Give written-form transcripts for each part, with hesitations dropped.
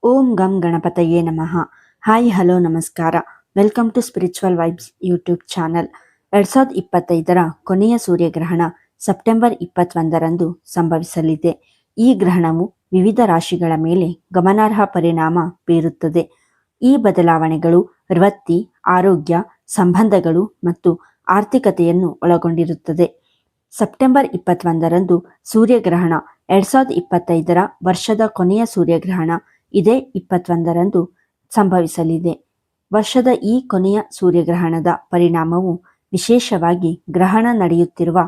ಓಂ ಗಂ ಗಣಪತಯೇ ನಮಃ. ಹಾಯ್ ಹಲೋ ನಮಸ್ಕಾರ. Welcome to spiritual vibes YouTube channel. 2025ರ ಕೊನೆಯ ಸೂರ್ಯಗ್ರಹಣ ಸೆಪ್ಟೆಂಬರ್ 21ರಂದು ಸಂಭವಿಸಲಿದೆ. ಈ ಗ್ರಹಣವು ವಿವಿಧ ರಾಶಿಗಳ ಮೇಲೆ ಗಮನಾರ್ಹ ಪರಿಣಾಮ ಬೀರುತ್ತದೆ. ಈ ಬದಲಾವಣೆಗಳು ವೃತ್ತಿ, ಆರೋಗ್ಯ, ಸಂಬಂಧಗಳು ಮತ್ತು ಆರ್ಥಿಕತೆಯನ್ನು ಒಳಗೊಂಡಿರುತ್ತದೆ. ಸೆಪ್ಟೆಂಬರ್ 21ರಂದು ಸೂರ್ಯಗ್ರಹಣ 2025ರ ವರ್ಷದ ಕೊನೆಯ ಸೂರ್ಯಗ್ರಹಣ ಇದೇ 21ರಂದು ಸಂಭವಿಸಲಿದೆ. ವರ್ಷದ ಈ ಕೊನೆಯ ಸೂರ್ಯಗ್ರಹಣದ ಪರಿಣಾಮವು ವಿಶೇಷವಾಗಿ ಗ್ರಹಣ ನಡೆಯುತ್ತಿರುವ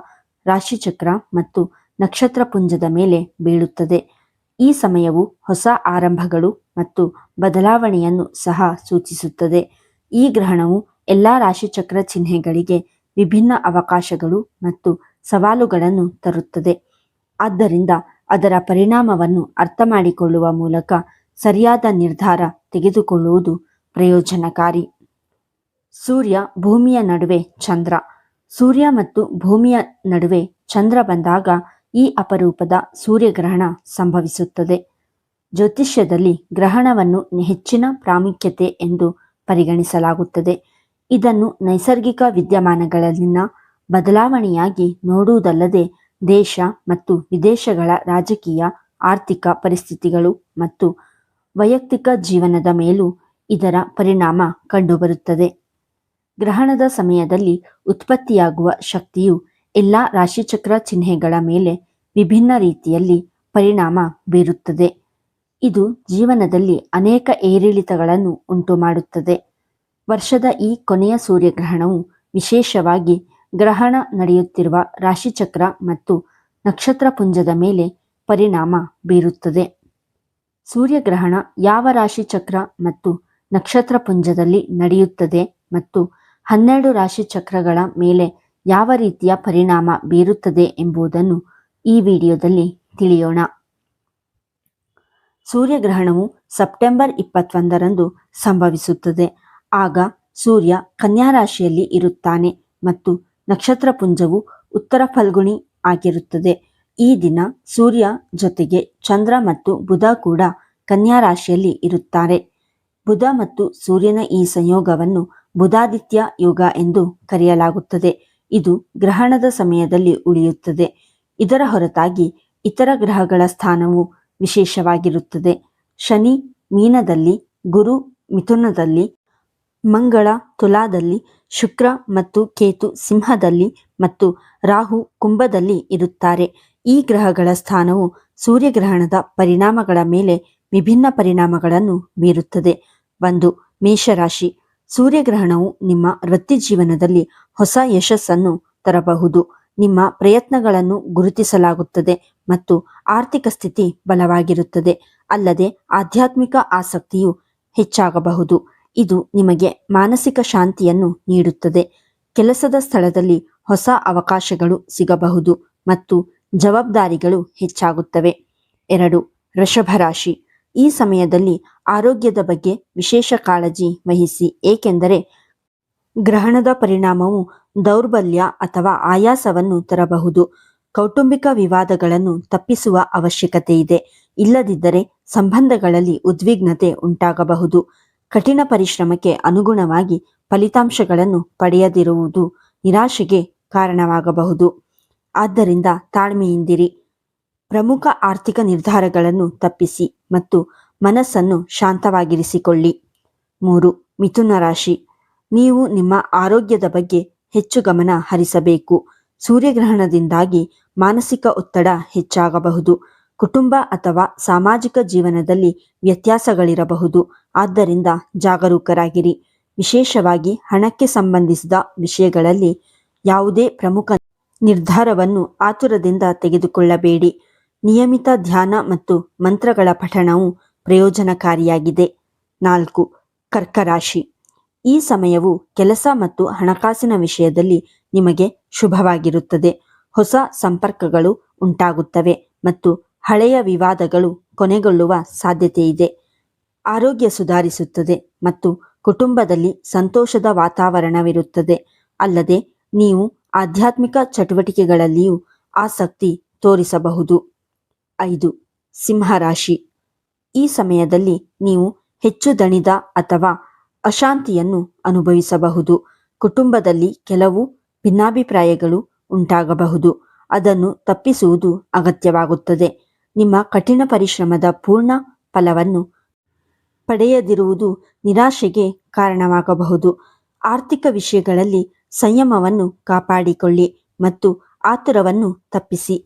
ರಾಶಿಚಕ್ರ ಮತ್ತು ನಕ್ಷತ್ರ ಪುಂಜದ ಮೇಲೆ ಬೀಳುತ್ತದೆ. ಈ ಸಮಯವು ಹೊಸ ಆರಂಭಗಳು ಮತ್ತು ಬದಲಾವಣೆಯನ್ನು ಸಹ ಸೂಚಿಸುತ್ತದೆ. ಈ ಗ್ರಹಣವು ಎಲ್ಲ ರಾಶಿಚಕ್ರ ಚಿಹ್ನೆಗಳಿಗೆ ವಿಭಿನ್ನ ಅವಕಾಶಗಳು ಮತ್ತು ಸವಾಲುಗಳನ್ನು ತರುತ್ತದೆ. ಆದ್ದರಿಂದ ಅದರ ಪರಿಣಾಮವನ್ನು ಅರ್ಥಮಾಡಿಕೊಳ್ಳುವ ಮೂಲಕ ಸರಿಯಾದ ನಿರ್ಧಾರ ತೆಗೆದುಕೊಳ್ಳುವುದು ಪ್ರಯೋಜನಕಾರಿ. ಸೂರ್ಯ ಭೂಮಿಯ ನಡುವೆ ಚಂದ್ರ. ಸೂರ್ಯ ಮತ್ತು ಭೂಮಿಯ ನಡುವೆ ಚಂದ್ರ ಬಂದಾಗ ಈ ಅಪರೂಪದ ಸೂರ್ಯಗ್ರಹಣ ಸಂಭವಿಸುತ್ತದೆ. ಜ್ಯೋತಿಷ್ಯದಲ್ಲಿ ಗ್ರಹಣವನ್ನು ಹೆಚ್ಚಿನ ಪ್ರಾಮುಖ್ಯತೆ ಎಂದು ಪರಿಗಣಿಸಲಾಗುತ್ತದೆ. ಇದನ್ನು ನೈಸರ್ಗಿಕ ವಿದ್ಯಮಾನಗಳಲ್ಲಿನ ಬದಲಾವಣೆಯಾಗಿ ನೋಡುವುದಲ್ಲದೆ ದೇಶ ಮತ್ತು ವಿದೇಶಗಳ ರಾಜಕೀಯ, ಆರ್ಥಿಕ ಪರಿಸ್ಥಿತಿಗಳು ಮತ್ತು ವೈಯಕ್ತಿಕ ಜೀವನದ ಮೇಲೂ ಇದರ ಪರಿಣಾಮ ಕಂಡುಬರುತ್ತದೆ. ಗ್ರಹಣದ ಸಮಯದಲ್ಲಿ ಉತ್ಪತ್ತಿಯಾಗುವ ಶಕ್ತಿಯು ಎಲ್ಲ ರಾಶಿಚಕ್ರ ಚಿಹ್ನೆಗಳ ಮೇಲೆ ವಿಭಿನ್ನ ರೀತಿಯಲ್ಲಿ ಪರಿಣಾಮ ಬೀರುತ್ತದೆ. ಇದು ಜೀವನದಲ್ಲಿ ಅನೇಕ ಏರಿಳಿತಗಳನ್ನು ಉಂಟುಮಾಡುತ್ತದೆ. ವರ್ಷದ ಈ ಕೊನೆಯ ಸೂರ್ಯಗ್ರಹಣವು ವಿಶೇಷವಾಗಿ ಗ್ರಹಣ ನಡೆಯುತ್ತಿರುವ ರಾಶಿಚಕ್ರ ಮತ್ತು ನಕ್ಷತ್ರ ಪುಂಜದ ಮೇಲೆ ಪರಿಣಾಮ ಬೀರುತ್ತದೆ. ಸೂರ್ಯಗ್ರಹಣ ಯಾವ ರಾಶಿಚಕ್ರ ಮತ್ತು ನಕ್ಷತ್ರ ಪುಂಜದಲ್ಲಿ ನಡೆಯುತ್ತದೆ ಮತ್ತು 12 ರಾಶಿಚಕ್ರಗಳ ಮೇಲೆ ಯಾವ ರೀತಿಯ ಪರಿಣಾಮ ಬೀರುತ್ತದೆ ಎಂಬುದನ್ನು ಈ ವಿಡಿಯೋದಲ್ಲಿ ತಿಳಿಯೋಣ. ಸೂರ್ಯಗ್ರಹಣವು ಸೆಪ್ಟೆಂಬರ್ 21ರಂದು ಸಂಭವಿಸುತ್ತದೆ. ಆಗ ಸೂರ್ಯ ಕನ್ಯಾ ರಾಶಿಯಲ್ಲಿ ಇರುತ್ತಾನೆ ಮತ್ತು ನಕ್ಷತ್ರ ಪುಂಜವು ಉತ್ತರ ಫಲ್ಗುಣಿ ಆಗಿರುತ್ತದೆ. ಈ ದಿನ ಸೂರ್ಯ ಜೊತೆಗೆ ಚಂದ್ರ ಮತ್ತು ಬುಧ ಕೂಡ ಕನ್ಯಾ ರಾಶಿಯಲ್ಲಿ ಇರುತ್ತಾರೆ. ಬುಧ ಮತ್ತು ಸೂರ್ಯನ ಈ ಸಂಯೋಗವನ್ನು ಬುಧಾದಿತ್ಯ ಯೋಗ ಎಂದು ಕರೆಯಲಾಗುತ್ತದೆ. ಇದು ಗ್ರಹಣದ ಸಮಯದಲ್ಲಿ ಉಳಿಯುತ್ತದೆ. ಇದರ ಹೊರತಾಗಿ ಇತರ ಗ್ರಹಗಳ ಸ್ಥಾನವು ವಿಶೇಷವಾಗಿರುತ್ತದೆ. ಶನಿ ಮೀನದಲ್ಲಿ, ಗುರು ಮಿಥುನದಲ್ಲಿ, ಮಂಗಳ ತುಲಾದಲ್ಲಿ, ಶುಕ್ರ ಮತ್ತು ಕೇತು ಸಿಂಹದಲ್ಲಿ ಮತ್ತು ರಾಹು ಕುಂಭದಲ್ಲಿ ಇರುತ್ತಾರೆ. ಈ ಗ್ರಹಗಳ ಸ್ಥಾನವು ಸೂರ್ಯಗ್ರಹಣದ ಪರಿಣಾಮಗಳ ಮೇಲೆ ವಿಭಿನ್ನ ಪರಿಣಾಮಗಳನ್ನು ಬೀರುತ್ತದೆ. 1. ಮೇಷರಾಶಿ. ಸೂರ್ಯಗ್ರಹಣವು ನಿಮ್ಮ ವೃತ್ತಿ ಜೀವನದಲ್ಲಿ ಹೊಸ ಯಶಸ್ಸನ್ನು ತರಬಹುದು. ನಿಮ್ಮ ಪ್ರಯತ್ನಗಳನ್ನು ಗುರುತಿಸಲಾಗುತ್ತದೆ ಮತ್ತು ಆರ್ಥಿಕ ಸ್ಥಿತಿ ಬಲವಾಗಿರುತ್ತದೆ. ಅಲ್ಲದೆ ಆಧ್ಯಾತ್ಮಿಕ ಆಸಕ್ತಿಯು ಹೆಚ್ಚಾಗಬಹುದು. ಇದು ನಿಮಗೆ ಮಾನಸಿಕ ಶಾಂತಿಯನ್ನು ನೀಡುತ್ತದೆ. ಕೆಲಸದ ಸ್ಥಳದಲ್ಲಿ ಹೊಸ ಅವಕಾಶಗಳು ಸಿಗಬಹುದು ಮತ್ತು ಜವಾಬ್ದಾರಿಗಳು ಹೆಚ್ಚಾಗುತ್ತವೆ. 2. ವೃಷಭ ರಾಶಿ. ಈ ಸಮಯದಲ್ಲಿ ಆರೋಗ್ಯದ ಬಗ್ಗೆ ವಿಶೇಷ ಕಾಳಜಿ ವಹಿಸಿ, ಏಕೆಂದರೆ ಗ್ರಹಣದ ಪರಿಣಾಮವು ದೌರ್ಬಲ್ಯ ಅಥವಾ ಆಯಾಸವನ್ನು ತರಬಹುದು. ಕೌಟುಂಬಿಕ ವಿವಾದಗಳನ್ನು ತಪ್ಪಿಸುವ ಅವಶ್ಯಕತೆ ಇದೆ. ಇಲ್ಲದಿದ್ದರೆ ಸಂಬಂಧಗಳಲ್ಲಿ ಉದ್ವಿಗ್ನತೆ ಉಂಟಾಗಬಹುದು. ಕಠಿಣ ಪರಿಶ್ರಮಕ್ಕೆ ಅನುಗುಣವಾಗಿ ಫಲಿತಾಂಶಗಳನ್ನು ಪಡೆಯದಿರುವುದು ನಿರಾಶೆಗೆ ಕಾರಣವಾಗಬಹುದು. ಆದ್ದರಿಂದ ತಾಳ್ಮೆಯಿಂದಿರಿ. ಪ್ರಮುಖ ಆರ್ಥಿಕ ನಿರ್ಧಾರಗಳನ್ನು ತಪ್ಪಿಸಿ ಮತ್ತು ಮನಸ್ಸನ್ನು ಶಾಂತವಾಗಿರಿಸಿಕೊಳ್ಳಿ. 3. ಮಿಥುನ ರಾಶಿ. ನೀವು ನಿಮ್ಮ ಆರೋಗ್ಯದ ಬಗ್ಗೆ ಹೆಚ್ಚು ಗಮನ ಹರಿಸಬೇಕು. ಸೂರ್ಯಗ್ರಹಣದಿಂದಾಗಿ ಮಾನಸಿಕ ಒತ್ತಡ ಹೆಚ್ಚಾಗಬಹುದು. ಕುಟುಂಬ ಅಥವಾ ಸಾಮಾಜಿಕ ಜೀವನದಲ್ಲಿ ವ್ಯತ್ಯಾಸಗಳಿರಬಹುದು. ಆದ್ದರಿಂದ ಜಾಗರೂಕರಾಗಿರಿ. ವಿಶೇಷವಾಗಿ ಹಣಕ್ಕೆ ಸಂಬಂಧಿಸಿದ ವಿಷಯಗಳಲ್ಲಿ ಯಾವುದೇ ಪ್ರಮುಖ ನಿರ್ಧಾರವನ್ನು ಆತುರದಿಂದ ತೆಗೆದುಕೊಳ್ಳಬೇಡಿ. ನಿಯಮಿತ ಧ್ಯಾನ ಮತ್ತು ಮಂತ್ರಗಳ ಪಠಣವು ಪ್ರಯೋಜನಕಾರಿಯಾಗಿದೆ. 4. ಕರ್ಕರಾಶಿ. ಈ ಸಮಯವು ಕೆಲಸ ಮತ್ತು ಹಣಕಾಸಿನ ವಿಷಯದಲ್ಲಿ ನಿಮಗೆ ಶುಭವಾಗಿರುತ್ತದೆ. ಹೊಸ ಸಂಪರ್ಕಗಳು ಉಂಟಾಗುತ್ತವೆ ಮತ್ತು ಹಳೆಯ ವಿವಾದಗಳು ಕೊನೆಗೊಳ್ಳುವ ಸಾಧ್ಯತೆಯಿದೆ. ಆರೋಗ್ಯ ಸುಧಾರಿಸುತ್ತದೆ ಮತ್ತು ಕುಟುಂಬದಲ್ಲಿ ಸಂತೋಷದ ವಾತಾವರಣವಿರುತ್ತದೆ. ಅಲ್ಲದೆ ನೀವು ಆಧ್ಯಾತ್ಮಿಕ ಚಟುವಟಿಕೆಗಳಲ್ಲಿಯೂ ಆಸಕ್ತಿ ತೋರಿಸಬಹುದು. 5. ಸಿಂಹರಾಶಿ. ಈ ಸಮಯದಲ್ಲಿ ನೀವು ಹೆಚ್ಚು ದಣಿದ ಅಥವಾ ಅಶಾಂತಿಯನ್ನು ಅನುಭವಿಸಬಹುದು. ಕುಟುಂಬದಲ್ಲಿ ಕೆಲವು ಭಿನ್ನಾಭಿಪ್ರಾಯಗಳು ಉಂಟಾಗಬಹುದು. ಅದನ್ನು ತಪ್ಪಿಸುವುದು ಅಗತ್ಯವಾಗುತ್ತದೆ. ನಿಮ್ಮ ಕಠಿಣ ಪರಿಶ್ರಮದ ಪೂರ್ಣ ಫಲವನ್ನು ಪಡೆಯದಿರುವುದು ನಿರಾಶೆಗೆ ಕಾರಣವಾಗಬಹುದು. ಆರ್ಥಿಕ ವಿಷಯಗಳಲ್ಲಿ ಸಂಯಮವನ್ನು ಕಾಪಾಡಿಕೊಳ್ಳಿ ಮತ್ತು ಆತುರವನ್ನು ತಪ್ಪಿಸಿ.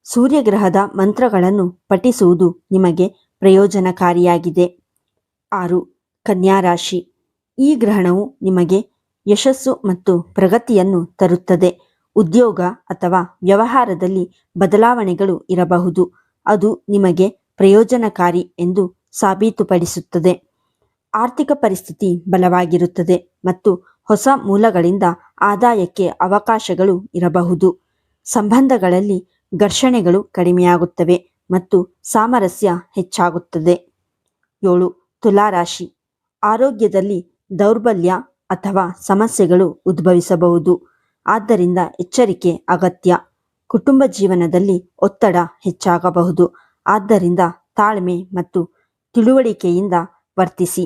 ಸೂರ್ಯಗ್ರಹದ ಮಂತ್ರಗಳನ್ನು ಪಠಿಸುವುದು ನಿಮಗೆ ಪ್ರಯೋಜನಕಾರಿಯಾಗಿದೆ. 6. ಕನ್ಯಾ ರಾಶಿ. ಈ ಗ್ರಹಣವು ನಿಮಗೆ ಯಶಸ್ಸು ಮತ್ತು ಪ್ರಗತಿಯನ್ನು ತರುತ್ತದೆ. ಉದ್ಯೋಗ ಅಥವಾ ವ್ಯವಹಾರದಲ್ಲಿ ಬದಲಾವಣೆಗಳು ಇರಬಹುದು. ಅದು ನಿಮಗೆ ಪ್ರಯೋಜನಕಾರಿ ಎಂದು ಸಾಬೀತುಪಡಿಸುತ್ತದೆ. ಆರ್ಥಿಕ ಪರಿಸ್ಥಿತಿ ಬಲವಾಗಿರುತ್ತದೆ ಮತ್ತು ಹೊಸ ಮೂಲಗಳಿಂದ ಆದಾಯಕ್ಕೆ ಅವಕಾಶಗಳು ಇರಬಹುದು. ಸಂಬಂಧಗಳಲ್ಲಿ ಘರ್ಷಣೆಗಳು ಕಡಿಮೆಯಾಗುತ್ತವೆ ಮತ್ತು ಸಾಮರಸ್ಯ ಹೆಚ್ಚಾಗುತ್ತದೆ. 7. ತುಲಾರಾಶಿ. ಆರೋಗ್ಯದಲ್ಲಿ ದೌರ್ಬಲ್ಯ ಅಥವಾ ಸಮಸ್ಯೆಗಳು ಉದ್ಭವಿಸಬಹುದು. ಆದ್ದರಿಂದ ಎಚ್ಚರಿಕೆ ಅಗತ್ಯ. ಕುಟುಂಬ ಜೀವನದಲ್ಲಿ ಒತ್ತಡ ಹೆಚ್ಚಾಗಬಹುದು. ಆದ್ದರಿಂದ ತಾಳ್ಮೆ ಮತ್ತು ತಿಳುವಳಿಕೆಯಿಂದ ವರ್ತಿಸಿ.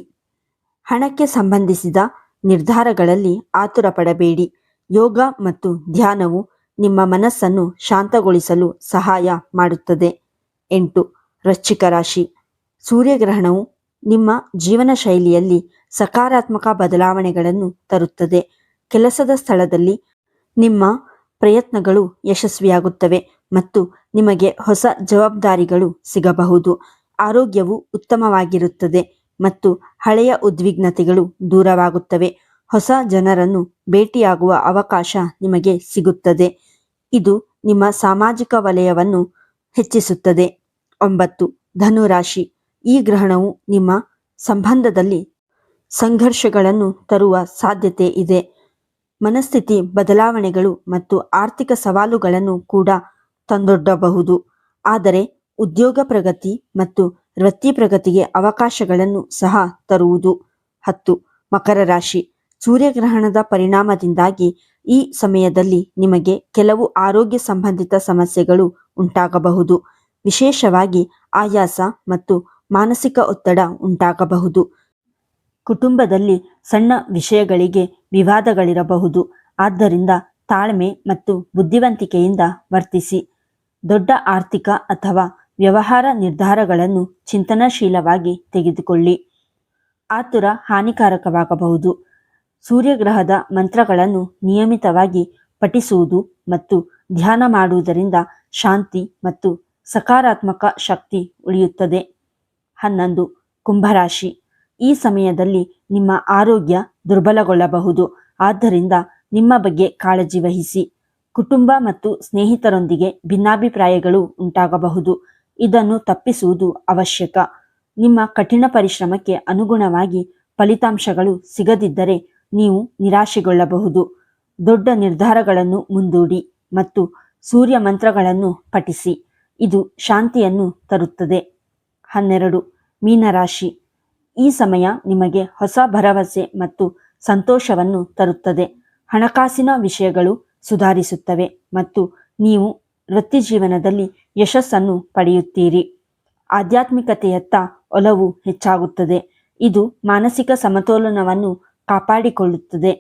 ಹಣಕ್ಕೆ ಸಂಬಂಧಿಸಿದ ನಿರ್ಧಾರಗಳಲ್ಲಿ ಆತುರ ಪಡಬೇಡಿ. ಯೋಗ ಮತ್ತು ಧ್ಯಾನವು ನಿಮ್ಮ ಮನಸ್ಸನ್ನು ಶಾಂತಗೊಳಿಸಲು ಸಹಾಯ ಮಾಡುತ್ತದೆ. 8. ವೃಶ್ಚಿಕ ರಾಶಿ. ಸೂರ್ಯಗ್ರಹಣವು ನಿಮ್ಮ ಜೀವನ ಶೈಲಿಯಲ್ಲಿ ಸಕಾರಾತ್ಮಕ ಬದಲಾವಣೆಗಳನ್ನು ತರುತ್ತದೆ. ಕೆಲಸದ ಸ್ಥಳದಲ್ಲಿ ನಿಮ್ಮ ಪ್ರಯತ್ನಗಳು ಯಶಸ್ವಿಯಾಗುತ್ತವೆ ಮತ್ತು ನಿಮಗೆ ಹೊಸ ಜವಾಬ್ದಾರಿಗಳು ಸಿಗಬಹುದು. ಆರೋಗ್ಯವು ಉತ್ತಮವಾಗಿರುತ್ತದೆ ಮತ್ತು ಹಳೆಯ ಉದ್ವಿಗ್ನತೆಗಳು ದೂರವಾಗುತ್ತವೆ. ಹೊಸ ಜನರನ್ನು ಭೇಟಿಯಾಗುವ ಅವಕಾಶ ನಿಮಗೆ ಸಿಗುತ್ತದೆ. ಇದು ನಿಮ್ಮ ಸಾಮಾಜಿಕ ವಲಯವನ್ನು ಹೆಚ್ಚಿಸುತ್ತದೆ. 9. ಧನುರಾಶಿ. ಈ ಗ್ರಹಣವು ನಿಮ್ಮ ಸಂಬಂಧದಲ್ಲಿ ಸಂಘರ್ಷಗಳನ್ನು ತರುವ ಸಾಧ್ಯತೆ ಇದೆ. ಮನಸ್ಥಿತಿ ಬದಲಾವಣೆಗಳು ಮತ್ತು ಆರ್ಥಿಕ ಸವಾಲುಗಳನ್ನು ಕೂಡ ತಂದೊಡ್ಡಬಹುದು. ಆದರೆ ಉದ್ಯೋಗ ಪ್ರಗತಿ ಮತ್ತು ವೃತ್ತಿ ಪ್ರಗತಿಗೆ ಅವಕಾಶಗಳನ್ನು ಸಹ ತರುವುದು. 10. ಮಕರ ರಾಶಿ. ಸೂರ್ಯಗ್ರಹಣದ ಪರಿಣಾಮದಿಂದಾಗಿ ಈ ಸಮಯದಲ್ಲಿ ನಿಮಗೆ ಕೆಲವು ಆರೋಗ್ಯ ಸಂಬಂಧಿತ ಸಮಸ್ಯೆಗಳು ಉಂಟಾಗಬಹುದು. ವಿಶೇಷವಾಗಿ ಆಯಾಸ ಮತ್ತು ಮಾನಸಿಕ ಒತ್ತಡ ಉಂಟಾಗಬಹುದು. ಕುಟುಂಬದಲ್ಲಿ ಸಣ್ಣ ವಿಷಯಗಳಿಗೆ ವಿವಾದಗಳಿರಬಹುದು. ಆದ್ದರಿಂದ ತಾಳ್ಮೆ ಮತ್ತು ಬುದ್ಧಿವಂತಿಕೆಯಿಂದ ವರ್ತಿಸಿ. ದೊಡ್ಡ ಆರ್ಥಿಕ ಅಥವಾ ವ್ಯವಹಾರ ನಿರ್ಧಾರಗಳನ್ನು ಚಿಂತನಶೀಲವಾಗಿ ತೆಗೆದುಕೊಳ್ಳಿ. ಆತುರ ಹಾನಿಕಾರಕವಾಗಬಹುದು. ಸೂರ್ಯಗ್ರಹದ ಮಂತ್ರಗಳನ್ನು ನಿಯಮಿತವಾಗಿ ಪಠಿಸುವುದು ಮತ್ತು ಧ್ಯಾನ ಮಾಡುವುದರಿಂದ ಶಾಂತಿ ಮತ್ತು ಸಕಾರಾತ್ಮಕ ಶಕ್ತಿ ಉಳಿಯುತ್ತದೆ. 11. ಕುಂಭರಾಶಿ. ಈ ಸಮಯದಲ್ಲಿ ನಿಮ್ಮ ಆರೋಗ್ಯ ದುರ್ಬಲಗೊಳ್ಳಬಹುದು. ಆದ್ದರಿಂದ ನಿಮ್ಮ ಬಗ್ಗೆ ಕಾಳಜಿ ವಹಿಸಿ. ಕುಟುಂಬ ಮತ್ತು ಸ್ನೇಹಿತರೊಂದಿಗೆ ಭಿನ್ನಾಭಿಪ್ರಾಯಗಳು ಉಂಟಾಗಬಹುದು. ಇದನ್ನು ತಪ್ಪಿಸುವುದು ಅವಶ್ಯಕ. ನಿಮ್ಮ ಕಠಿಣ ಪರಿಶ್ರಮಕ್ಕೆ ಅನುಗುಣವಾಗಿ ಫಲಿತಾಂಶಗಳು ಸಿಗದಿದ್ದರೆ ನೀವು ನಿರಾಶೆಗೊಳ್ಳಬಹುದು. ದೊಡ್ಡ ನಿರ್ಧಾರಗಳನ್ನು ಮುಂದೂಡಿ ಮತ್ತು ಸೂರ್ಯ ಮಂತ್ರಗಳನ್ನು ಪಠಿಸಿ. ಇದು ಶಾಂತಿಯನ್ನು ತರುತ್ತದೆ. 12. ಮೀನರಾಶಿ. ಈ ಸಮಯ ನಿಮಗೆ ಹೊಸ ಭರವಸೆ ಮತ್ತು ಸಂತೋಷವನ್ನು ತರುತ್ತದೆ. ಹಣಕಾಸಿನ ವಿಷಯಗಳು ಸುಧಾರಿಸುತ್ತವೆ ಮತ್ತು ನೀವು ವೃತ್ತಿಜೀವನದಲ್ಲಿ ಯಶಸ್ಸನ್ನು ಪಡೆಯುತ್ತೀರಿ. ಆಧ್ಯಾತ್ಮಿಕತೆಯತ್ತ ಒಲವು ಹೆಚ್ಚಾಗುತ್ತದೆ. ಇದು ಮಾನಸಿಕ ಸಮತೋಲನವನ್ನು ಕಾಪಾಡಿಕೊಳ್ಳುತ್ತದೆ.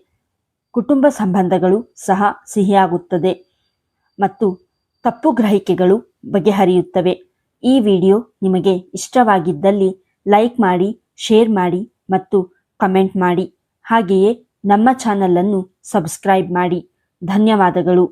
ಕುಟುಂಬ ಸಂಬಂಧಗಳು ಸಹ ಸಿಹಿಯಾಗುತ್ತದೆ ಮತ್ತು ತಪ್ಪು ಗ್ರಹಿಕೆಗಳು ಬಗೆಹರಿಯುತ್ತವೆ. ಈ ವಿಡಿಯೋ ನಿಮಗೆ ಇಷ್ಟವಾಗಿದ್ದಲ್ಲಿ ಲೈಕ್ ಮಾಡಿ, ಶೇರ್ ಮಾಡಿ ಮತ್ತು ಕಮೆಂಟ್ ಮಾಡಿ. ಹಾಗೆಯೇ ನಮ್ಮ ಚಾನಲನ್ನು ಸಬ್ಸ್ಕ್ರೈಬ್ ಮಾಡಿ. ಧನ್ಯವಾದಗಳು.